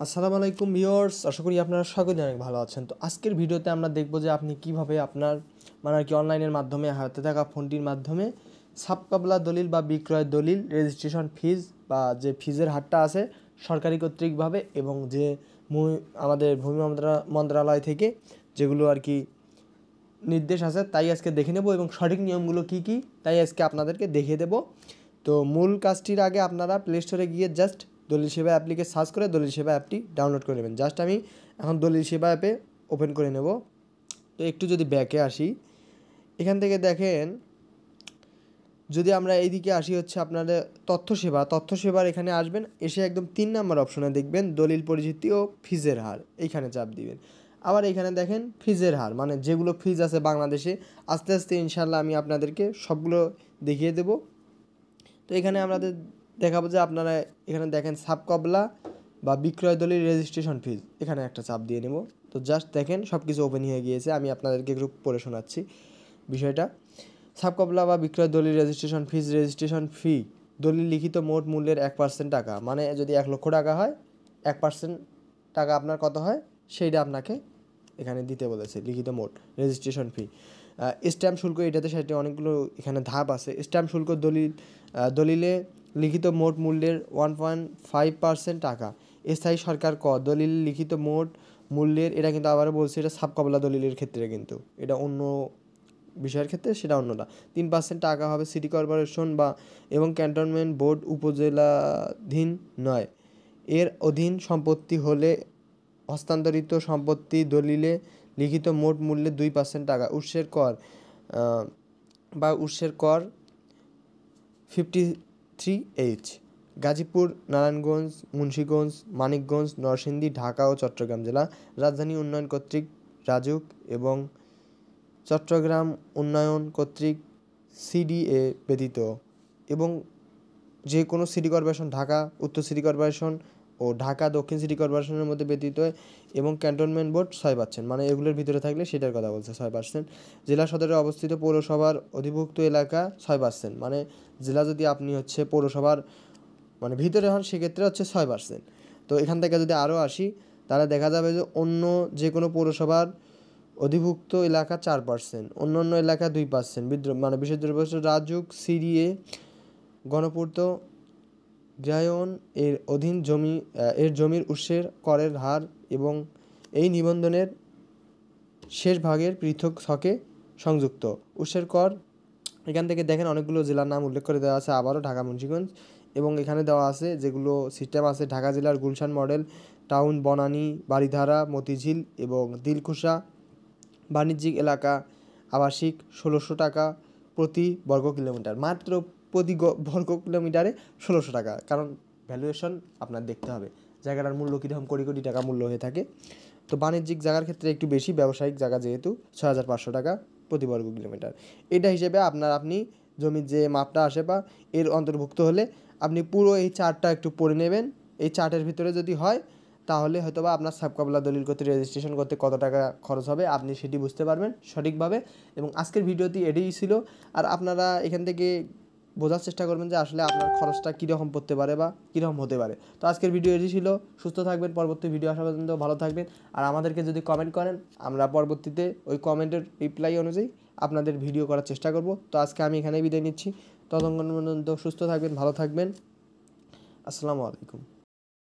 আসসালামু আলাইকুম ভিউয়ার্স, আশা করি আপনারা সকলে অনেক ভালো আছেন। তো আজকের ভিডিওতে আমরা দেখব যে আপনি কিভাবে আপনার অনলাইনের মাধ্যমে হাতে থাকা ফোনটির মাধ্যমে সাবকাবলা দলিল বা বিক্রয় দলিল রেজিস্ট্রেশন ফিজ বা যে ফিজের হারটা আছে সরকারি কর্তৃকভাবে এবং যে আমাদের ভূমি মন্ত্রণালয় থেকে যেগুলো আর কি নির্দেশ আছে তাই আজকে দেখে নেব এবং সঠিক নিয়মগুলো কি কি তাই আজকে আপনাদেরকে দেখিয়ে দেব। তো মূল কাজটির আগে আপনারা প্লে স্টোরে গিয়ে জাস্ট দলিল সেবা অ্যাপ্লিকে সার্চ করে দলিল সেবা অ্যাপটি ডাউনলোড করে নেবেন। জাস্ট আমি এখন দলিল সেবা অ্যাপে ওপেন করে নেব। তো একটু যদি ব্যাকে আসি, এখান থেকে দেখেন যদি আমরা এইদিকে আসি হচ্ছে আপনাদের তথ্য সেবার এখানে আসবেন, এসে একদম 3 নম্বর অপশনে দেখবেন দলিল পরিচিতি ও ফিজের হার, এইখানে চাপ দিবেন। আবার এখানে দেখেন ফিজের হার, মানে যেগুলো ফিজ আছে বাংলাদেশে, আস্তে আস্তে ইনশাল্লাহ আমি আপনাদেরকে সবগুলো দেখিয়ে দেব। তো এখানে আমাদের দেখাবো যে আপনারা এখানে দেখেন সাবকবলা বা বিক্রয় দলিল রেজিস্ট্রেশন ফিজ, এখানে একটা চাপ দিয়ে নেব। তো জাস্ট দেখেন সব কিছু ওপেন হয়ে গিয়েছে, আমি আপনাদেরকে একটু পড়ে শোনাচ্ছি বিষয়টা। সাবকবলা বা বিক্রয় দলিল রেজিস্ট্রেশন ফি দলিল লিখিত মোট মূল্যের 1% টাকা, মানে যদি 1 লক্ষ টাকা হয় 1% টাকা আপনার কত হয় সেইটা আপনাকে এখানে দিতে বলেছে, লিখিত মোট রেজিস্ট্রেশন ফি। স্ট্যাম্প শুল্ক, এটাতে সেটা অনেকগুলো এখানে ধাপ আছে। স্ট্যাম্প শুল্ক দলিলে লিখিত মোট মূল্যের 1.5% টাকা। স্থায়ী সরকার কর দলিল লিখিত মোট মূল্যের, এটা কিন্তু আবারও বলছে এটা সাবকবলা দলিলের ক্ষেত্রে, কিন্তু এটা অন্য বিষয়ের ক্ষেত্রে সেটা অন্যটা। 3% টাকা হবে সিটি কর্পোরেশন বা এবং ক্যান্টনমেন্ট বোর্ড উপজেলাধীন নয় এর অধীন সম্পত্তি হলে হস্তান্তরিত সম্পত্তি দলিলে লিখিত মোট মূল্যে 2% টাকা। উৎসের কর 53H। গাজীপুর, নারায়ণগঞ্জ, মুন্সিগঞ্জ, মানিকগঞ্জ, নরসিংদী, ঢাকা ও চট্টগ্রাম জেলা রাজধানী উন্নয়ন কর্তৃক রাজুক এবং চট্টগ্রাম উন্নয়ন কর্তৃক CDA ব্যতীত এবং যে কোনো সিটি কর্পোরেশন, ঢাকা উত্তর সিটি কর্পোরেশন ও ঢাকা দক্ষিণ সিটি কর্পোরেশনের মধ্যে ব্যতীত এবং ক্যান্টনমেন্ট বোর্ড 6%, মানে এগুলোর ভিতরে থাকলে সেটার কথা বলছে 6%। জেলা সদরে অবস্থিত পৌরসভার অধিভুক্ত এলাকা 6%, মানে জেলা যদি আপনি হচ্ছে পৌরসভার মানে ভিতরে হন সেক্ষেত্রে হচ্ছে 6%। তো এখান থেকে যদি আরও আসি তাহলে দেখা যাবে যে অন্য যে কোনো পৌরসভার অধিভুক্ত এলাকা 4%, অন্য এলাকা 2%, মানে বিশেষ দ্রব্য রাজুক, CDA, গণপূর্ত গ্রায়ন এর অধীন জমির উৎসের করের হার এবং এই নিবন্ধনের শেষ ভাগের পৃথক ছকে সংযুক্ত উৎসের কর। এখান থেকে দেখেন অনেকগুলো জেলার নাম উল্লেখ করে দেওয়া আছে, আবারও ঢাকা, মুন্সিগঞ্জ, এবং এখানে দেওয়া আছে যেগুলো সিস্টেম আছে ঢাকা জেলার গুলশান মডেল টাউন, বনানী, বারিধারা, মতিঝিল এবং দিলকুশা বাণিজ্যিক এলাকা আবাসিক 1600 টাকা প্রতি বর্গ কিলোমিটার, মাত্র প্রতি বর্গ কিলোমিটারে 1600 টাকা, কারণ ভ্যালুয়েশন আপনার দেখতে হবে জায়গাটার মূল্য কীরকম, কোটি কোটি টাকা মূল্য হয়ে থাকে। তো বাণিজ্যিক জায়গার ক্ষেত্রে একটু বেশি, ব্যবসায়িক জায়গা যেহেতু 6500 টাকা প্রতি বর্গ কিলোমিটার। এটা হিসেবে আপনি জমির যে মাপটা আসে বা এর অন্তর্ভুক্ত হলে আপনি পুরো এই চার্টটা একটু পড়ে নেবেন। এই চার্টের ভিতরে যদি হয় তাহলে হয়তো বা আপনার সাবকবলা দলিল করতে রেজিস্ট্রেশন করতে কত টাকা খরচ হবে আপনি সেটি বুঝতে পারবেন সঠিকভাবে। এবং আজকের ভিডিওটি এটাই ছিল। আর আপনারা এখান থেকে বোঝার চেষ্টা করবেন যে আসলে আপনার খরচটা কীরকম পড়তে পারে বা কীরকম হতে পারে। তো আজকের ভিডিও এটি ছিল। সুস্থ থাকবেন, পরবর্তী ভিডিও আসা পর্যন্ত ভালো থাকবেন। আর আমাদেরকে যদি কমেন্ট করেন আমরা পরবর্তীতে ওই কমেন্টের রিপ্লাই অনুযায়ী আপনাদের ভিডিও করার চেষ্টা করব। তো আজকে আমি এখানেই বিদায় নিচ্ছি। ততক্ষণ পর্যন্ত সুস্থ থাকবেন, ভালো থাকবেন। আসসালামু আলাইকুম।